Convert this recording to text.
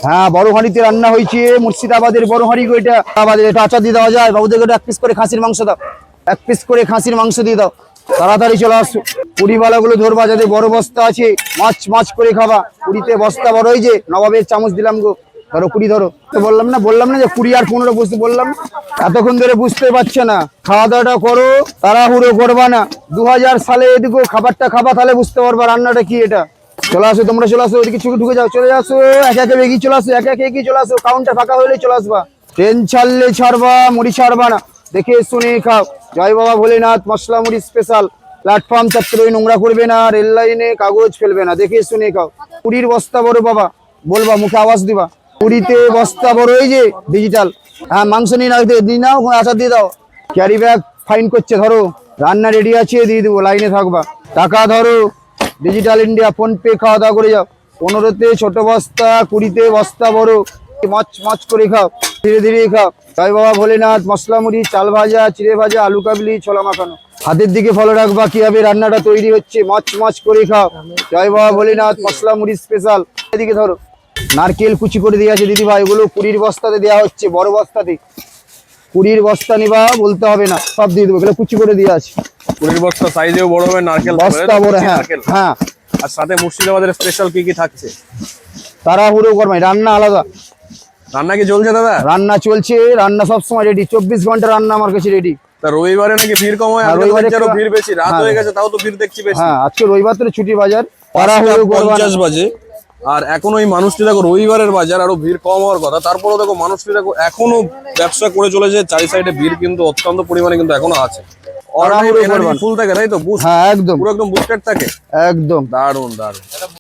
হ্যাঁ, বড় হাঁড়িতে রান্না হয়েছে, মুর্শিদাবাদের বড় হাঁড়ি গো এটা। আমাদের এটা আচার দিয়ে দেওয়া যায়, বাবুদেরকে এক পিস করে খাসির মাংস দাও, এক পিস করে খাসির মাংস দিয়ে দাও। তাড়াতাড়ি চলে আসো, পুরিওয়ালাগুলো ধরবা, যাদের বড় বস্তা আছে মাছ মাছ করে খাবা। পুরিতে বস্তা বড় হয়েছে, নবাবের চামচ দিলাম গো, ধরো কুড়ি ধরো। তো বললাম না যে 20 আর 15 বুঝতে বললাম না? এতক্ষণ ধরে বুঝতে পারছে না। খাওয়া দাওয়াটা করো, তাড়াহুড়ো করবা না। 2000 সালে এদিকে খাবারটা খাবা, তাহলে বুঝতে পারবা রান্নাটা কি। এটা চলে আসো, তোমরা চলে আসো, ওদিকে ঢুকে যাও, চলে আসো, একে একে এগিয়ে চলে আসো, একে একে এগিয়ে চলে আসো। কাউন্টার ফাঁকা হলেই চলে আসবা। ট্রেন ছাড়লে ছাড়বা, মুড়ি ছাড়বা না, দেখে শুনে খাও। জয় বাবা ভোলেনাথ মশলা মুড়ি স্পেশাল। প্ল্যাটফর্ম চত্বরে নোংরা করবে না, রেল লাইনে কাগজ ফেলবে না, দেখে শুনে খাও। পুরীর বস্তা বড় বাবা, বলবা, মুখে আওয়াজ দিবা। পুরীতে বস্তা বড়, এই যে ডিজিটাল। হ্যাঁ, মাংস নিয়ে নাও, দিয়ে নাও, আচার দিয়ে দাও। ক্যারি ব্যাগ ফাইন করছে, ধরো। রান্না রেডি আছে, দিয়ে দেবো, লাইনে থাকবা। টাকা ধরো, ডিজিটাল ইন্ডিয়া, ফোন পে, খাওয়া দাওয়া করে যাও। 15তে ছোট বস্তা, 20তে বস্তা বড়। মাছ মাছ করে খাও, ধীরে ধীরে খাও। জয় বাবা ভোলেনাথ মশলা মুড়ি, চাল ভাজা, চিড়ে ভাজা, আলু কাবলি, ছোলা মাখানো। হাতের দিকে ফলো রাখবা, কিভাবে রান্নাটা তৈরি হচ্ছে। মাছ মাছ করে খাও। জয় বাবা ভোলেনাথ মশলা মুড়ি স্পেশাল। এদিকে ধরো, নারকেল কুচি করে দিয়ে আছে দিদি ভাই, এগুলো 20 বস্তাতে দেওয়া হচ্ছে, বড় বস্তাতে। 20 বস্তা নিবা বলতে হবে না, সব দিয়ে দেবো, এগুলো কুচি করে দিয়ে আছে। 20 বস্তা সাইজেও বড় হবে, নারকেল বস্তা বড়, হ্যাঁ হ্যাঁ। আর সাথে মুর্শিদাবাদের স্পেশাল কি কি থাকছে? তাড়াহুড়ো করবাই, রান্না আলাদা। রান্না কি চলছে দাদা? রান্না চলছে, রান্না সবসময় রেডি, 24 ঘন্টা রান্না আমার কাছে রেডি। তা রবিবারে নাকি ভিড় কম হয়? রবিবারে ভিড় বেশি, রাত হয়ে গেছে তাও তো ভিড় দেখছি বেশি। হ্যাঁ, আজকে রবিবার তো ছুটি বাজার, তাড়াহুড়ো করবা না। 50 বাজে, আর এখন ওই মানুষটি দেখো, রবিবারের বাজার, আরো ভিড় কম হওয়ার কথা, তারপরেও দেখো মানুষটি দেখো এখনো ব্যবসা করে চলেছে। চারি সাইডে ভিড় কিন্তু অত্যন্ত পরিমাণে কিন্তু এখনো আছে। ফুল থাকে তাই তো? হ্যাঁ একদম, পুরো একদম বুস্টেড থাকে, একদম দারুণ দারুণ।